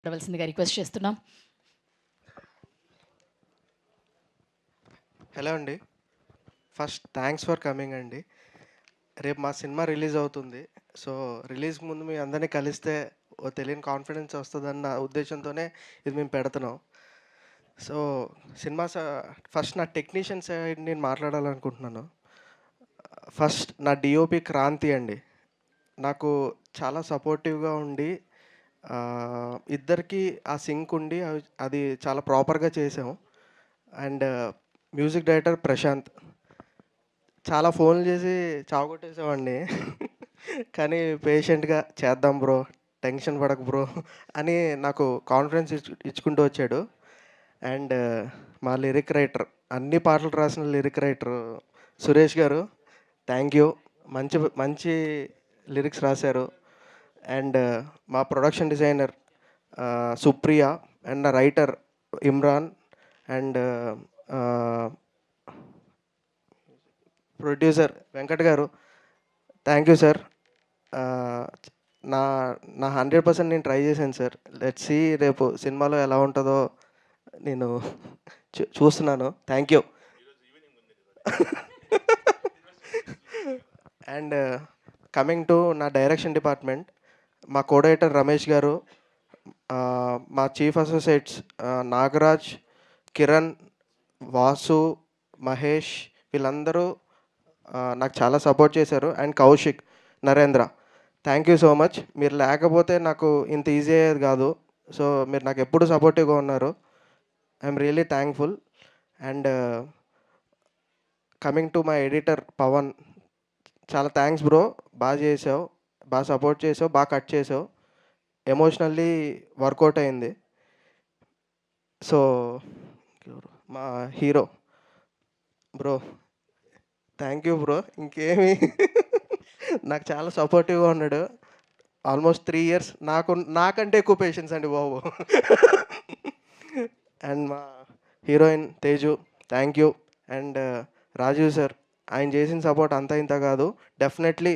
ఉండవలసిందిగా request చేస్తున్నాం. Hello అండి. First thanks for coming అండి. రేపు మా సినిమా రిలీజ్ అవుతుంది. సో, రిలీజ్‌కి ముందు మీ అందరిని కలిస్తే ఓ తెలియని కాన్ఫిడెన్స్ వస్తదన్న ఉద్దేశంతోనే ఇది మేము పెడుతున్నాం. సో, సినిమా ఫస్ట్ నా టెక్నీషియన్ సైడ్ నేను మాట్లాడాలనుకుంటున్నాను. ఫస్ట్ నా డీఓపీ క్రాంతి అండి. నాకు చాలా సపోర్టివ్‌గా ఉండి ఇద్దరికీ ఆ సింక్ ఉండి అది చాలా ప్రాపర్‌గా చేసాం. And music director Prashanth. చాలా ఫోన్లు చేసి చావగొట్టేసేవాడిని. కానీ పేషెంట్‌గా చేద్దాం బ్రో, టెన్షన్ పడకు బ్రో అని నాకు కాన్ఫిడెన్స్ ఇచ్చుకుంటూ వచ్చాడు. అండ్ మా లిరిక్ రైటర్, అన్ని పాటలు రాసిన లిరిక్ రైటర్ సురేష్ గారు, థ్యాంక్ యూ. మంచి మంచి లిరిక్స్ రాశారు. అండ్ మా ప్రొడక్షన్ డిజైనర్ సుప్రియ, అండ్ నా writer Imran, and producer Venkat గారు, థ్యాంక్ యూ సార్. నా నా 100% నేను ట్రై చేశాను సార్. లెట్స్ సీ రేపు సినిమాలో ఎలా ఉంటుందో నేను చూస్తున్నాను. Thank you. And coming to నా డైరెక్షన్ డిపార్ట్మెంట్, మా కోడైటర్ రమేష్ గారు, మా చీఫ్ అసోసియేట్స్ నాగరాజ్, కిరణ్, వాసు, మహేష్, వీళ్ళందరూ నాకు చాలా సపోర్ట్ చేశారు. And Kaushik, Narendra, thank you so much. మీరు లేకపోతే నాకు ఇంత ఈజీ అయ్యేది కాదు. సో మీరు నాకు ఎప్పుడు సపోర్టివ్గా ఉన్నారు. I'm really thankful. And coming to my editor Pavan, చాలా థ్యాంక్స్ బ్రో. బాగా చేసావు, బాగా సపోర్ట్ చేసావు, బాగా కట్ చేసావు. ఎమోషనల్లీ వర్కౌట్ అయింది. సో మా hero bro, thank you bro. ఇంకేమి నాకు చాలా సపోర్టివ్గా ఉన్నాడు. Almost 3 years. నాకంటే ఎక్కువ పేషెన్స్ అండి బాబు. అండ్ మా heroine Teju, thank you. And Rajeev sir, ఆయన చేసిన సపోర్ట్ అంతా ఇంత కాదు. డెఫినెట్లీ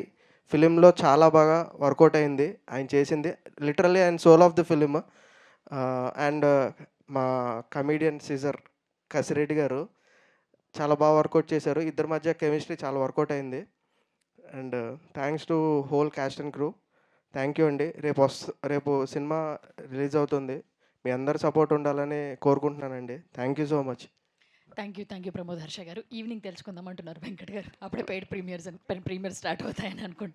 ఫిలింలో చాలా బాగా వర్కౌట్ అయింది ఆయన చేసింది. లిటరల్లీ ఆయన soul of the film. And మా కమీడియన్ సీజర్ కసిరెడ్డి గారు చాలా బాగా వర్కౌట్ చేశారు. ఇద్దరి మధ్య కెమిస్ట్రీ చాలా వర్కౌట్ అయింది. And thanks to whole caste and crew. Thank you అండి. రేపు సినిమా రిలీజ్ అవుతుంది. మీ అందరి సపోర్ట్ ఉండాలని కోరుకుంటున్నానండి. Thank you so much. Thank you Pramod Harsha గారు. ఈవినింగ్ తెలుసుకుందాం అంటున్నారు వెంకట్ గారు. అప్పుడే పెయిడ్ ప్రీమియర్స్ ప్రీమియర్ స్టార్ట్ అవుతాయని అనుకుంటాను.